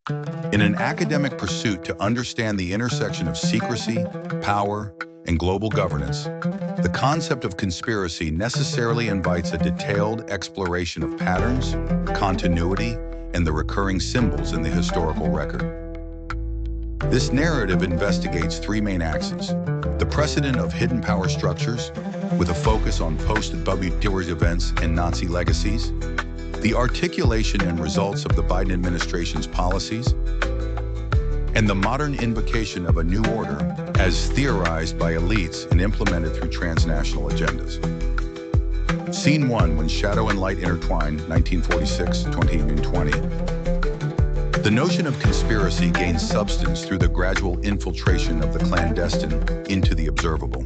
In an academic pursuit to understand the intersection of secrecy, power, and global governance, the concept of conspiracy necessarily invites a detailed exploration of patterns, continuity, and the recurring symbols in the historical record. This narrative investigates three main axes: the precedent of hidden power structures, with a focus on post-WWII events and Nazi legacies, the articulation and results of the Biden administration's policies, and the modern invocation of a new order as theorized by elites and implemented through transnational agendas. Scene 1, When Shadow and Light Intertwine, 1946, 2020. The notion of conspiracy gains substance through the gradual infiltration of the clandestine into the observable.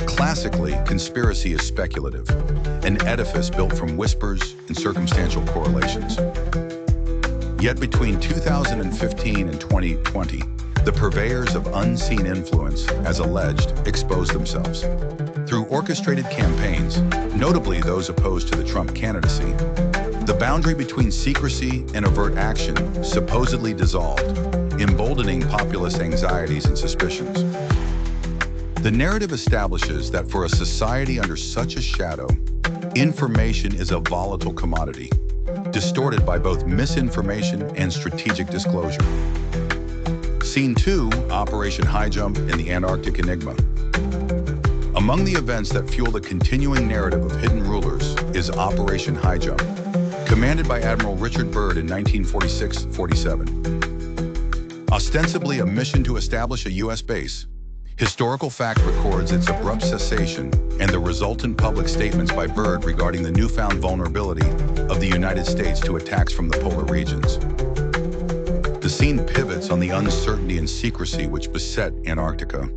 Classically, conspiracy is speculative, an edifice built from whispers and circumstantial correlations. Yet between 2015 and 2020, the purveyors of unseen influence, as alleged, exposed themselves. Through orchestrated campaigns, notably those opposed to the Trump candidacy, the boundary between secrecy and overt action supposedly dissolved, emboldening populist anxieties and suspicions. The narrative establishes that for a society under such a shadow, information is a volatile commodity, distorted by both misinformation and strategic disclosure. Scene 2, Operation Highjump and the Antarctic Enigma. Among the events that fuel the continuing narrative of hidden rulers is Operation Highjump, commanded by Admiral Richard Byrd in 1946-47. Ostensibly a mission to establish a U.S. base, historical fact records its abrupt cessation and the resultant public statements by Byrd regarding the newfound vulnerability of the United States to attacks from the polar regions. The scene pivots on the uncertainty and secrecy which beset Antarctica,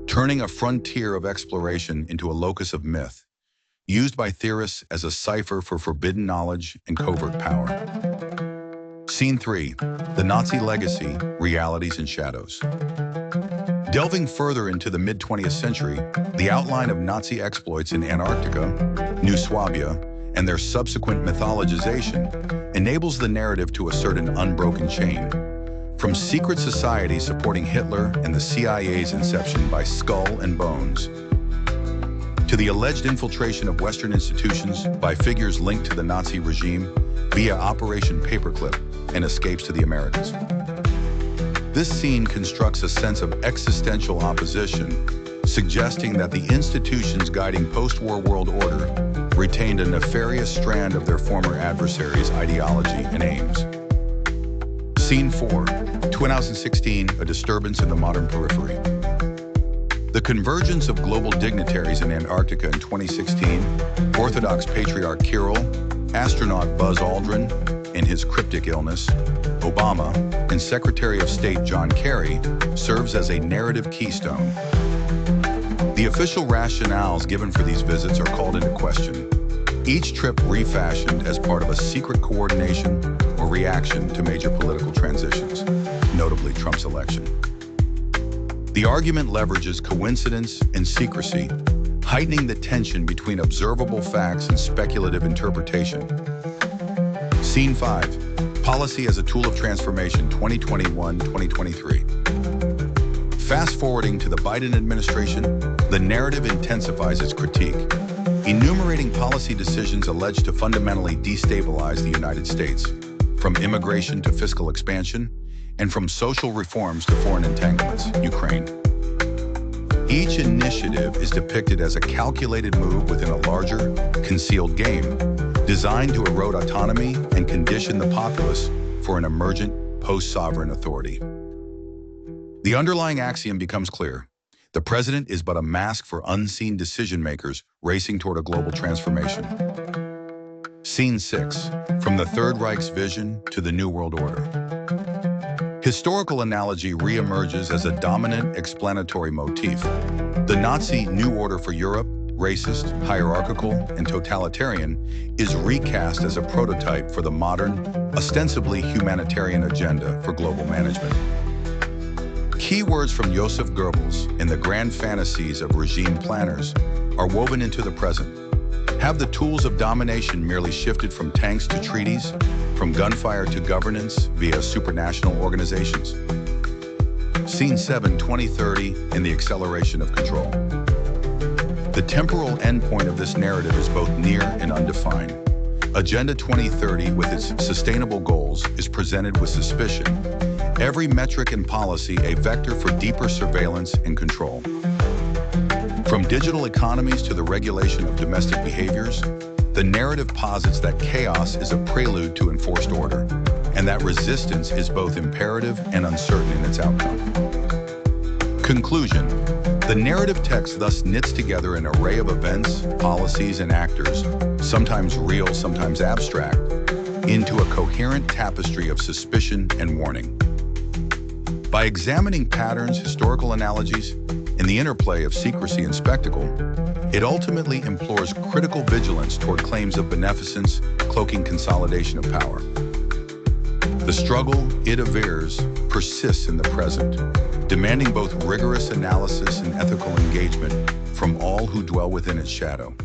turning a frontier of exploration into a locus of myth, used by theorists as a cipher for forbidden knowledge and covert power. Scene 3, The Nazi Legacy, Realities and Shadows. Delving further into the mid-20th century, the outline of Nazi exploits in Antarctica, New Swabia, and their subsequent mythologization enables the narrative to assert an unbroken chain. From secret societies supporting Hitler and the CIA's inception by Skull and Bones, to the alleged infiltration of Western institutions by figures linked to the Nazi regime via Operation Paperclip and escapes to the Americas. This scene constructs a sense of existential opposition, suggesting that the institutions guiding post-war world order retained a nefarious strand of their former adversaries' ideology and aims. Scene 4, 2016, A Disturbance in the Modern Periphery. The convergence of global dignitaries in Antarctica in 2016, Orthodox Patriarch Kirill, astronaut Buzz Aldrin, and his cryptic illness, Obama, and Secretary of State John Kerry, serves as a narrative keystone. The official rationales given for these visits are called into question, each trip refashioned as part of a secret coordination or reaction to major political transitions, notably Trump's election. The argument leverages coincidence and secrecy, heightening the tension between observable facts and speculative interpretation. Scene 5, Policy as a Tool of Transformation, 2021-2023. Fast forwarding to the Biden administration, the narrative intensifies its critique, enumerating policy decisions alleged to fundamentally destabilize the United States, from immigration to fiscal expansion, and from social reforms to foreign entanglements, Ukraine. Each initiative is depicted as a calculated move within a larger, concealed game, designed to erode autonomy and condition the populace for an emergent post-sovereign authority. The underlying axiom becomes clear. The president is but a mask for unseen decision-makers racing toward a global transformation. Scene 6, From the Third Reich's Vision to the New World Order. Historical analogy reemerges as a dominant explanatory motif. The Nazi New Order for Europe, racist, hierarchical, and totalitarian, is recast as a prototype for the modern, ostensibly humanitarian agenda for global management. Key words from Joseph Goebbels and the grand fantasies of regime planners are woven into the present. Have the tools of domination merely shifted from tanks to treaties, from gunfire to governance via supranational organizations. Scene 7, 2030, in the acceleration of control. The temporal endpoint of this narrative is both near and undefined. Agenda 2030, with its sustainable goals, is presented with suspicion. Every metric and policy a vector for deeper surveillance and control. From digital economies to the regulation of domestic behaviors, the narrative posits that chaos is a prelude to enforced order, and that resistance is both imperative and uncertain in its outcome. Conclusion. The narrative text thus knits together an array of events, policies, and actors, sometimes real, sometimes abstract, into a coherent tapestry of suspicion and warning. By examining patterns, historical analogies, and the interplay of secrecy and spectacle, it ultimately implores critical vigilance toward claims of beneficence, cloaking consolidation of power. The struggle, it avers, persists in the present, demanding both rigorous analysis and ethical engagement from all who dwell within its shadow.